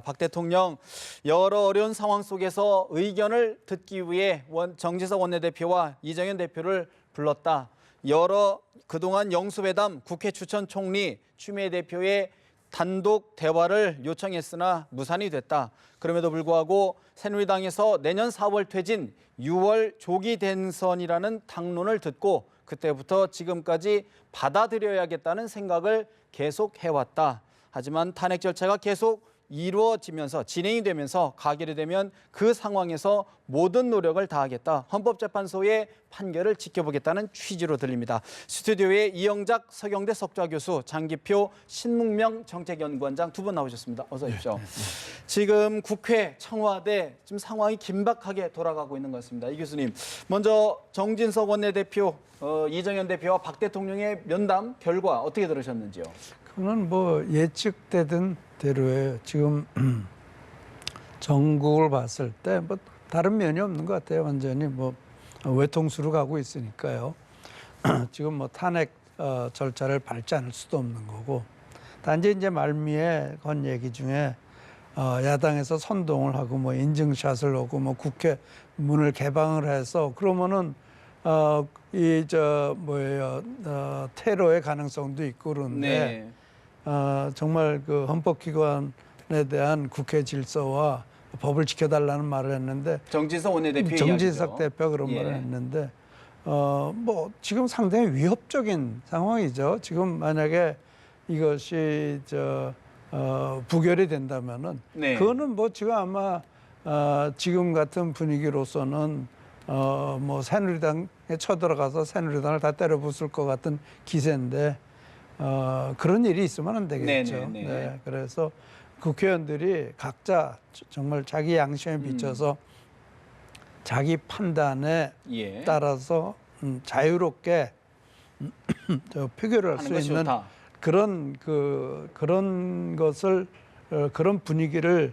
박 대통령 여러 어려운 상황 속에서 의견을 듣기 위해 정진석 원내대표와 이정현 대표를 불렀다. 여러 그동안 영수회담, 국회 추천 총리, 추미애 대표의 단독 대화를 요청했으나 무산이 됐다. 그럼에도 불구하고 새누리당에서 내년 4월 퇴진, 6월 조기 대선이라는 당론을 듣고 그때부터 지금까지 받아들여야겠다는 생각을 계속 해왔다. 하지만 탄핵 절차가 계속 이루어지면서 진행이 되면서 가결이 되면 그 상황에서 모든 노력을 다하겠다. 헌법재판소의 판결을 지켜보겠다는 취지로 들립니다. 스튜디오에 이영작 서경대 석좌 교수, 장기표 신문명 정책연구원장 두 분 나오셨습니다. 어서 오십시오. 지금 국회, 청와대 지금 상황이 긴박하게 돌아가고 있는 것 같습니다. 이 교수님, 먼저 정진석 원내대표, 이정현 대표와 박 대통령의 면담 결과 어떻게 들으셨는지요? 그건 뭐 예측되던 대로예요. 지금 전국을 봤을 때 뭐 다른 면이 없는 것 같아요. 완전히 뭐 외통수로 가고 있으니까요. 지금 뭐 탄핵 절차를 밟지 않을 수도 없는 거고, 단지 이제 말미에 건 얘기 중에 야당에서 선동을 하고 뭐 인증샷을 오고 뭐 국회 문을 개방을 해서 그러면은 테러의 가능성도 있고 그런데 정말 그 헌법기관에 대한 국회 질서와 법을 지켜달라는 말을 했는데 정진석 원내대표 정진석 대표가 그런 말을 했는데 뭐 지금 상당히 위협적인 상황이죠. 지금 만약에 이것이 부결이 된다면은 그거는 뭐 지금 아마 지금 같은 분위기로서는 뭐 새누리당에 쳐들어가서 새누리당을 다 때려 부술 것 같은 기세인데 그런 일이 있으면 안 되겠죠. 네, 그래서 국회의원들이 각자 정말 자기 양심에 비춰서 자기 판단에 따라서 자유롭게 표결을 할 수 있는 좋다. 그런 것을 그런 분위기를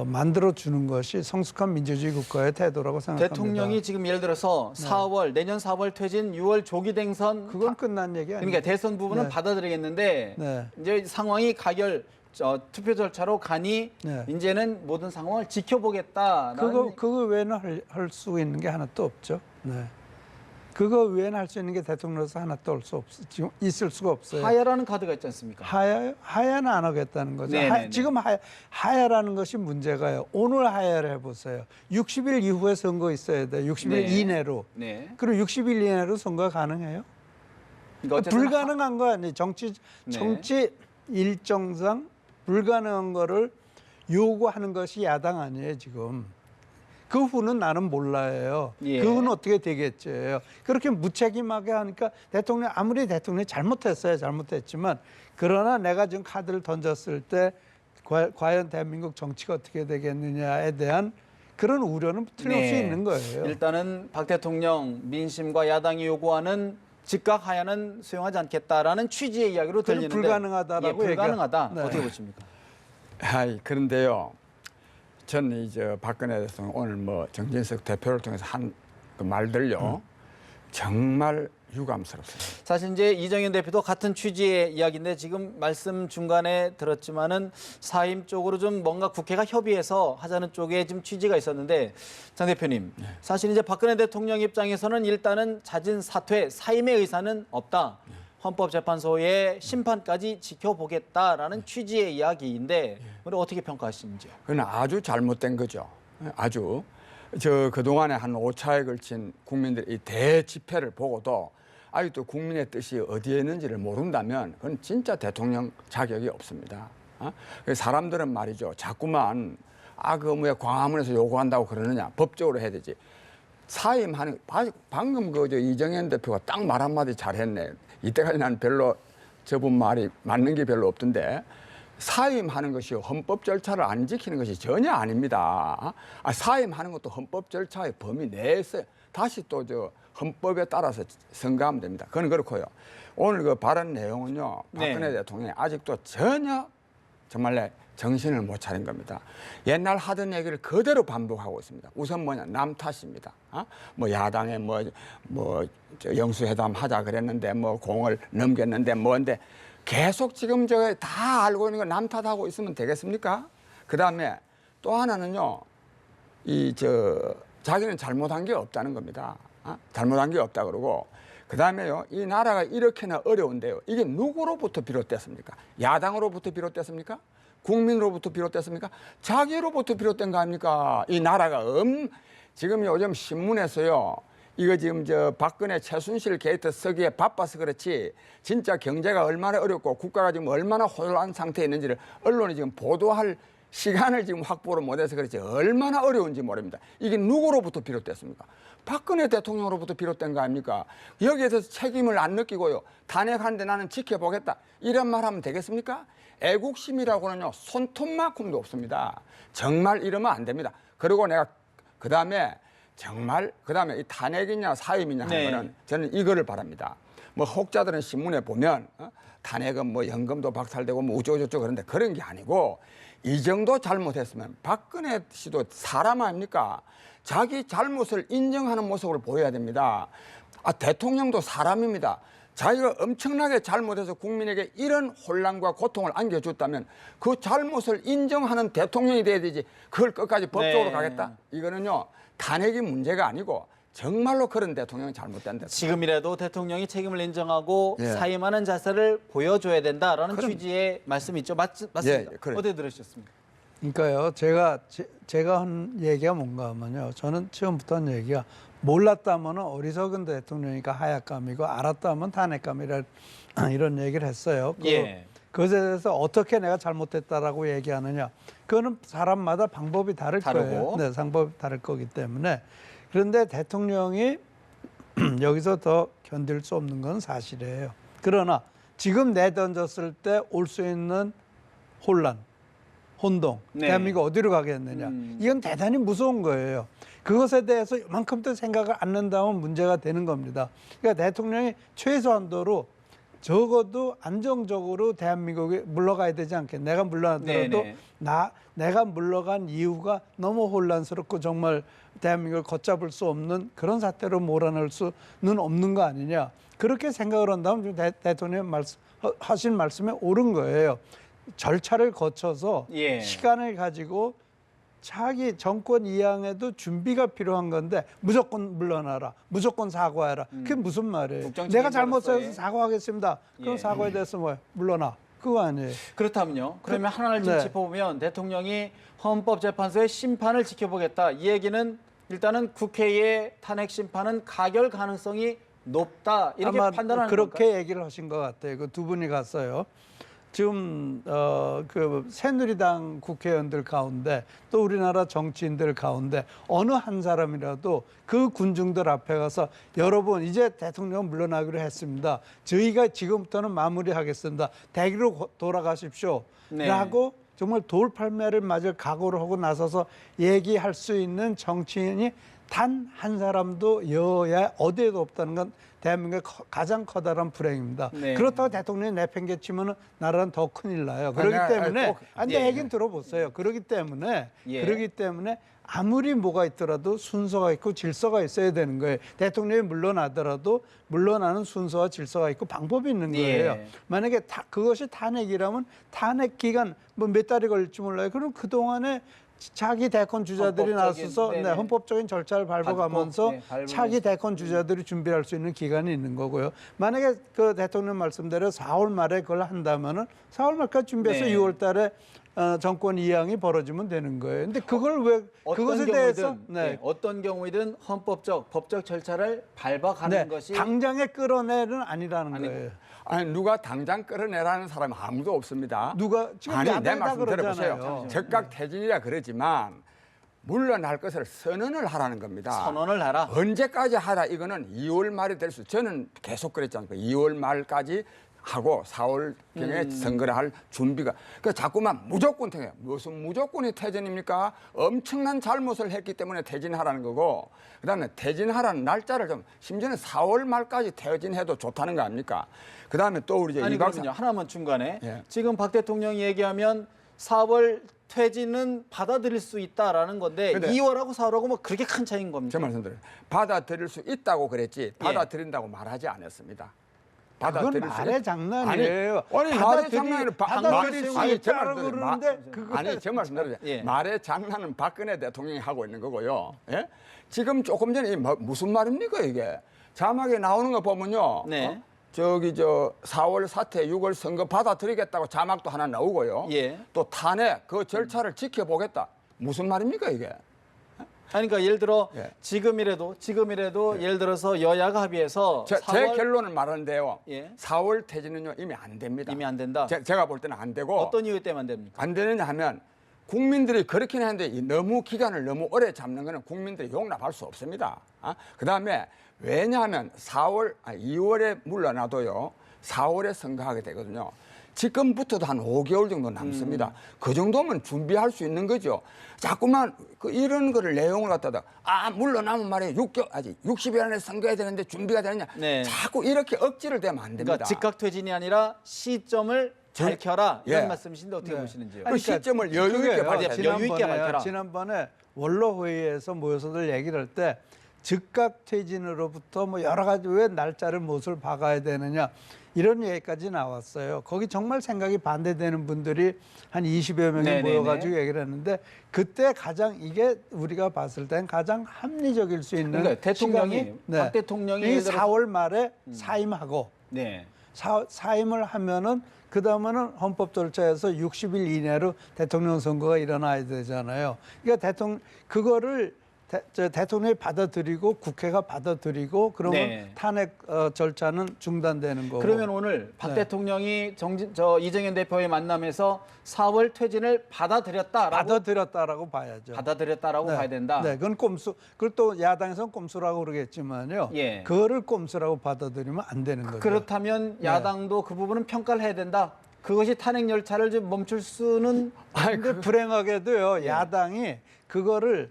만들어 주는 것이 성숙한 민주주의 국가의 태도라고 생각합니다. 대통령이 지금 예를 들어서 4월 내년 4월 퇴진, 6월 조기 대선 그건 끝난 얘기 아니에요. 그러니까 대선 부분은 받아들이겠는데 이제 상황이 가결 투표 절차로 가니 이제는 모든 상황을 지켜보겠다. 그거 외에는 할 수 있는 게 하나도 없죠. 그거 외에는 할 수 있는 게 대통령으로서 하나도 올 수 없어. 지금 있을 수가 없어요. 하야라는 카드가 있지 않습니까? 하야는 안 하겠다는 거죠. 지금 하야라는 것이 문제가요. 오늘 하야를 해보세요. 60일 이후에 선거 있어야 돼. 60일 이내로. 그리고 60일 이내로 선거가 가능해요? 그러니까 불가능한 거 아니에요. 정치 일정상 불가능한 거를 요구하는 것이 야당 아니에요, 지금. 그 후는 나는 몰라요. 그 후는 어떻게 되겠죠. 그렇게 무책임하게 하니까 아무리 대통령이 잘못했지만 그러나 내가 지금 카드를 던졌을 때 과연 대한민국 정치가 어떻게 되겠느냐에 대한 그런 우려는 틀림없이 있는 거예요. 일단은 박 대통령 민심과 야당이 요구하는 즉각 하야는 수용하지 않겠다라는 취지의 이야기로 들리는데 불가능하다라고 불가능하다. 어떻게 보십니까? 그런데요. 저는 이제 박근혜 대통령 오늘 뭐 정진석 대표를 통해서 한 그 말들요. 정말 유감스럽습니다. 사실 이제 이정현 대표도 같은 취지의 이야기인데 지금 말씀 중간에 들었지만은 사임 쪽으로 좀 뭔가 국회가 협의해서 하자는 쪽에 좀 취지가 있었는데 장 대표님 사실 이제 박근혜 대통령 입장에서는 일단은 자진 사퇴 사임의 의사는 없다. 헌법재판소의 심판까지 지켜보겠다라는 취지의 이야기인데 어떻게 평가하시는지요? 그건 아주 잘못된 거죠. 아주. 그동안에 한 5차에 걸친 국민들의 이 대집회를 보고도 아직도 국민의 뜻이 어디에 있는지를 모른다면 그건 진짜 대통령 자격이 없습니다. 사람들은 말이죠. 자꾸만 왜 광화문에서 요구한다고 그러느냐. 법적으로 해야 되지. 사임하는 방금 이정현 대표가 딱 말 한마디 잘했네. 이때까지 난 별로 저분 말이 맞는 게 별로 없던데 사임하는 것이 헌법 절차를 안 지키는 것이 전혀 아닙니다. 사임하는 것도 헌법 절차의 범위 내에서 다시 또 헌법에 따라서 선거하면 됩니다. 그건 그렇고요. 오늘 그 발언 내용은요. 박근혜 대통령이 아직도 전혀 정말 정신을 못 차린 겁니다. 옛날 하던 얘기를 그대로 반복하고 있습니다. 우선 남 탓입니다. 뭐 야당에 영수회담 하자 그랬는데 공을 넘겼는데 뭔데 계속 지금 다 알고 있는 거 남 탓하고 있으면 되겠습니까? 그다음에 또 하나는요. 자기는 잘못한 게 없다는 겁니다. 잘못한 게 없다 그러고 그다음에요. 이 나라가 이렇게나 어려운데요. 이게 누구로부터 비롯됐습니까? 야당으로부터 비롯됐습니까? 국민으로부터 비롯됐습니까? 자기로부터 비롯된 거 아닙니까? 이 나라가 지금 요즘 신문에서요. 이거 지금 박근혜 최순실 게이트 쓰기에 바빠서 그렇지 진짜 경제가 얼마나 어렵고 국가가 지금 얼마나 혼란 상태에 있는지를 언론이 지금 보도할 시간을 지금 확보를 못해서 그렇지 얼마나 어려운지 모릅니다. 이게 누구로부터 비롯됐습니까? 박근혜 대통령으로부터 비롯된 거 아닙니까? 여기에 대해서 책임을 안 느끼고요. 탄핵하는데 나는 지켜보겠다. 이런 말 하면 되겠습니까? 애국심이라고는요. 손톱만큼도 없습니다. 정말 이러면 안 됩니다. 그리고 내가 그다음에 이 탄핵이냐 사임이냐 하는 네. 거는 저는 이거를 바랍니다. 뭐 혹자들은 신문에 보면 탄핵은 뭐 연금도 박살되고 뭐 우쩌고저쩌고 그런데 그런 게 아니고 이 정도 잘못했으면 박근혜 씨도 사람 아닙니까? 자기 잘못을 인정하는 모습을 보여야 됩니다. 대통령도 사람입니다. 자기가 엄청나게 잘못해서 국민에게 이런 혼란과 고통을 안겨줬다면 그 잘못을 인정하는 대통령이 돼야 되지 그걸 끝까지 법적으로 네. 가겠다? 이거는요 탄핵이 문제가 아니고 정말로 그런 대통령이 잘못된다. 지금이라도 대통령이 책임을 인정하고 예. 사임하는 자세를 보여줘야 된다라는 그럼- 취지의 말씀이 있죠. 맞습니다. 예, 그래요. 어떻게 들으셨습니까? 그러니까요. 제가 한 얘기가 뭔가 하면요. 저는 처음부터 한 얘기가 몰랐다면 어리석은 대통령이니까 하약감이고 알았다면 탄핵감이라 이런 얘기를 했어요. 예. 그것에 대해서 어떻게 내가 잘못했다라고 얘기하느냐. 그거는 사람마다 방법이 다를 다르고. 거예요. 네, 방법이 다를 거기 때문에. 그런데 대통령이 여기서 더 견딜 수 없는 건 사실이에요. 그러나 지금 내던졌을 때 올 수 있는 혼란, 혼동, 네. 대한민국 어디로 가겠느냐. 이건 대단히 무서운 거예요. 그것에 대해서 이만큼도 생각을 안 한다면 문제가 되는 겁니다. 그러니까 대통령이 최소한도로 적어도 안정적으로 대한민국에 물러가야 되지 않겠냐. 내가 물러나더라도 네네. 내가 물러간 이유가 너무 혼란스럽고 정말 대한민국을 걷잡을 수 없는 그런 사태로 몰아넣을 수는 없는 거 아니냐. 그렇게 생각을 한다면 지금 대통령 하신 말씀에 옳은 거예요. 절차를 거쳐서 예. 시간을 가지고 자기 정권 이양에도 준비가 필요한 건데 무조건 물러나라, 무조건 사과해라. 그게 무슨 말이에요? 국정 내가 책임자로서의- 잘못해서 사과하겠습니다. 그럼 예. 사과에 대해서 뭐야? 물러나. 그거 아니에요. 그렇다면요. 그러면 하나를 좀 네. 짚어보면 대통령이 헌법재판소의 심판을 지켜보겠다. 이 얘기는 일단은 국회의 탄핵 심판은 가결 가능성이 높다. 이렇게 아마 판단하는 그렇게 건가요? 얘기를 하신 것 같아요. 그 두 분이 갔어요. 지금 그 새누리당 국회의원들 가운데 또 우리나라 정치인들 가운데 어느 한 사람이라도 그 군중들 앞에 가서 여러분 이제 대통령 물러나기로 했습니다. 저희가 지금부터는 마무리하겠습니다. 대기로 돌아가십시오. 네. 라고 정말 돌팔매를 맞을 각오를 하고 나서서 얘기할 수 있는 정치인이 단 한 사람도 여야 어디에도 없다는 건 대한민국의 가장 커다란 불행입니다. 네. 그렇다고 대통령이 내팽개치면 나라는 더 큰일 나요. 그렇기 내가 때문에 꼭- 근데 예. 얘기는 들어보세요. 그렇기 때문에 아무리 뭐가 있더라도 순서가 있고 질서가 있어야 되는 거예요. 대통령이 물러나더라도 물러나는 순서와 질서가 있고 방법이 있는 거예요. 예. 만약에 그것이 탄핵이라면 탄핵 기간 뭐 몇 달이 걸릴지 몰라요. 그럼 그동안에 자기 대권 주자들이 헌법적인, 나서서 네네. 헌법적인 절차를 밟아가면서 네, 밟으면서. 차기 대권 주자들이 준비할 수 있는 기간이 있는 거고요. 만약에 그 대통령 말씀대로 4월 말에 그걸 한다면은 4월 말까지 준비해서 네. 6월 달에 정권 이양이 벌어지면 되는 거예요. 근데 그걸 왜 그것에 대해서 어떤 경우이든 법적 절차를 밟아가는 것이 당장에 끌어내는 아니라는 아니고. 거예요. 아니 누가 당장 끌어내라는 사람 아무도 없습니다. 누가 지금 아니 내 야당이 다 말씀 들어보세요. 그러잖아요. 적각 퇴진이라 그러지만 물러날 것을 선언을 하라는 겁니다. 선언을 하라. 언제까지 하라 이거는 2월 말이 될 수. 저는 계속 그랬지 않습니까? 2월 말까지 하고 4월경에 선거를 할 준비가. 그 자꾸만 무조건 퇴진. 무슨 무조건이 퇴진입니까? 엄청난 잘못을 했기 때문에 퇴진하라는 거고, 그다음에 퇴진하라는 날짜를 좀 심지어는 4월 말까지 퇴진해도 좋다는 거 아닙니까? 그다음에 또 우리 이제 아니 이 박사 그러면요. 하나만 중간에 예. 지금 박 대통령이 얘기하면 4월 퇴진은 받아들일 수 있다라는 건데 근데 2월하고 4월하고 뭐 그렇게 큰 차이인 겁니까? 제 말씀드려요. 받아들일 수 있다고 그랬지 받아들인다고 말하지 않았습니다. 받아들일 그건 수 말의 장난이에요. 아니 말의 장난은 받아들일 수 아니 있다고 그러는데 아니 제 말씀 들으세요. 예. 말의 장난은 박근혜 대통령이 하고 있는 거고요. 예? 지금 조금 전에 무슨 말입니까 이게? 자막에 나오는 거 보면요. 네. 저기 4월 사퇴, 6월 선거 받아들이겠다고 자막도 하나 나오고요. 예. 또 탄핵 그 절차를 지켜보겠다. 무슨 말입니까 이게? 아니, 그러니까 예를 들어 예. 지금이라도 예를 들어서 여야가 합의해서 제 4월 결론을 말하는데요. 예. 4월 퇴진은요 이미 안 됩니다. 이미 안 된다. 제가 볼 때는 안 되고 어떤 이유 때문에 안 됩니까? 안 되느냐 하면 국민들이 그렇긴 한데 이 너무 기간을 너무 오래 잡는 거는 국민들이 용납할 수 없습니다. 그다음에 왜냐하면 2월에 물러나도요 4월에 선거하게 되거든요. 지금부터도 한 5개월 정도 남습니다. 그 정도면 준비할 수 있는 거죠. 자꾸만 이런 거를 내용을 갖다가 물러나면 말이에요. 60일 안에 선거해야 되는데 준비가 되느냐. 네. 자꾸 이렇게 억지를 대면 안 됩니다. 그러니까 즉각 퇴진이 아니라 시점을 잘 켜라 이런 예. 말씀이신데 어떻게 네. 보시는지요? 그 시점을 여유 있게 그게요. 밝혀야 돼요. 여유 있게 밝혀라. 지난번에 원로 회의에서 모여서들 얘기를 할 때 즉각 퇴진으로부터 뭐 여러 가지 왜 날짜를 못을 박아야 되느냐 이런 얘기까지 나왔어요. 거기 정말 생각이 반대되는 분들이 한 20여 명이 네네네. 모여가지고 얘기를 했는데 그때 가장 이게 우리가 봤을 땐 가장 합리적일 수 있는 그러니까 대통령이 시간이 박 대통령이 이 예를 들어서 4월 말에 사임하고 네. 사임을 하면은 그 다음에는 헌법 절차에서 60일 이내로 대통령 선거가 일어나야 되잖아요. 그러니까 그거를 대통령이 받아들이고 국회가 받아들이고 그러면 네. 탄핵 절차는 중단되는 거고. 그러면 오늘 박 네. 대통령이 이정현 대표의 만남에서 4월 퇴진을 받아들였다라고 봐야죠. 받아들였다라고 네. 봐야 된다. 네, 그건 꼼수. 그걸 또 야당에서는 꼼수라고 그러겠지만요. 예. 그거를 꼼수라고 받아들이면 안 되는 거죠. 그렇다면 야당도 그 부분은 평가를 해야 된다. 그것이 탄핵 열차를 좀 멈출 수는 근데 불행하게도요. 야당이 그거를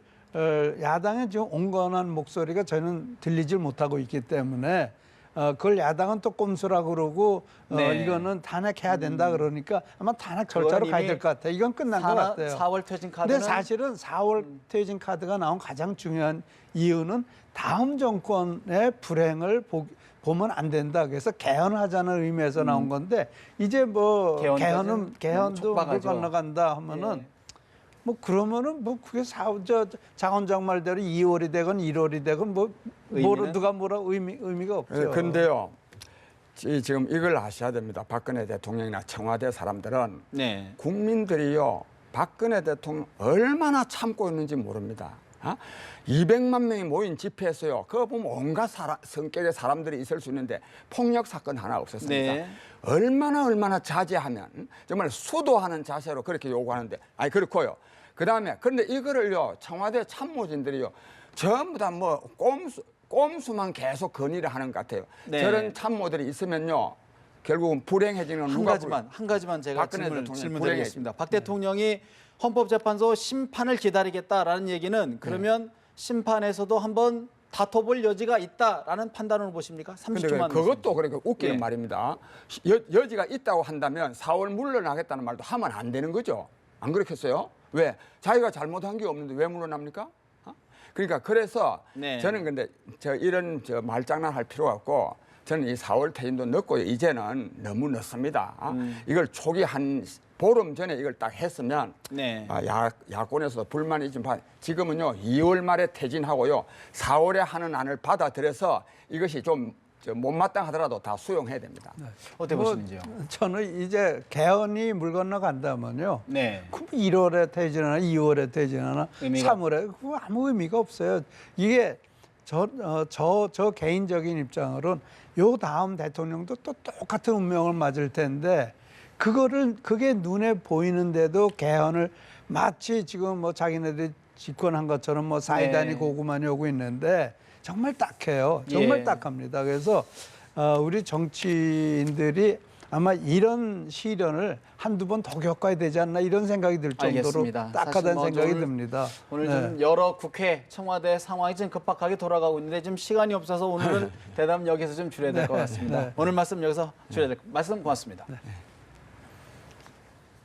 야당의 지금 온건한 목소리가 저는 들리질 못하고 있기 때문에 그걸 야당은 또 꼼수라고 그러고 네. 이거는 탄핵해야 된다 그러니까 아마 탄핵 절차로 그건 가야 이미 될 것 같아요. 이건 끝난 것 같아요. 4월 퇴진 카드는 근데 사실은 4월 퇴진 카드가 나온 가장 중요한 이유는 다음 정권의 불행을 보면 안 된다. 그래서 개헌하자는 의미에서 나온 건데 이제 뭐 개헌까지는 개헌도 물 촉박하죠. 건너간다 하면은 예. 뭐 그러면은 뭐 그게 장원장 말대로 2월이 되건 1월이 되건 의미는? 누가 뭐라 의미가 없죠. 근데요. 지금 이걸 아셔야 됩니다. 박근혜 대통령이나 청와대 사람들은 네. 국민들이요. 박근혜 대통령 얼마나 참고 있는지 모릅니다. 200만 명이 모인 집회에서요. 그거 보면 온갖 성격의 사람들이 있을 수 있는데 폭력 사건 하나 없었습니다. 네. 얼마나 자제하면 정말 수도하는 자세로 그렇게 요구하는데 그렇고요. 그다음에 그런데 이거를요. 청와대 참모진들이요. 전부 다 뭐 꼼수만 계속 건의를 하는 것 같아요. 네. 저런 참모들이 있으면요. 결국은 불행해지는 한 가지만 제가 박근혜 대통령이 질문드리겠습니다. 박 대통령이 헌법재판소 심판을 기다리겠다라는 얘기는 그러면 심판에서도 한번 다퉈볼 여지가 있다라는 판단으로 보십니까? 근데 30초만. 그것도 그러니까 웃기는 예. 말입니다. 여지가 있다고 한다면 4월 물러나겠다는 말도 하면 안 되는 거죠. 안 그렇겠어요? 왜? 자기가 잘못한 게 없는데 왜 물러납니까? 그러니까 그래서 네. 저는 근데 이런 말장난 할 필요가 없고 저는 이 4월 퇴진도 늦고요. 이제는 너무 늦습니다. 이걸 초기 한 보름 전에 이걸 딱 했으면 네. 야권에서도 불만이 있지만 지금은요 2월 말에 퇴진하고요 4월에 하는 안을 받아들여서 이것이 좀 못마땅하더라도 다 수용해야 됩니다. 네. 어떻게 보시는지요? 저는 이제 개헌이 물 건너간다면요. 네. 그 1월에 퇴진하나 2월에 퇴진하나 의미가 3월에 그거 아무 의미가 없어요. 이게 저 개인적인 입장으로는 요 다음 대통령도 또 똑같은 운명을 맞을 텐데 그게 눈에 보이는데도 개헌을 마치 지금 뭐 자기네들이 집권한 것처럼 뭐 사이다니 네. 고구마니 오고 있는데 정말 딱해요. 정말 예. 딱합니다. 그래서 우리 정치인들이 아마 이런 시련을 한두 번 더 겪어야 되지 않나 이런 생각이 들 정도로 알겠습니다. 딱하다는 사실 뭐 생각이 오늘- 듭니다. 오늘 네. 좀 여러 국회, 청와대 상황이 좀 급박하게 돌아가고 있는데 좀 시간이 없어서 오늘은 대담 여기서 좀 줄여야 될 것 같습니다. 네. 오늘 말씀 여기서 줄여야 될 것 같습니다. 말씀 고맙습니다.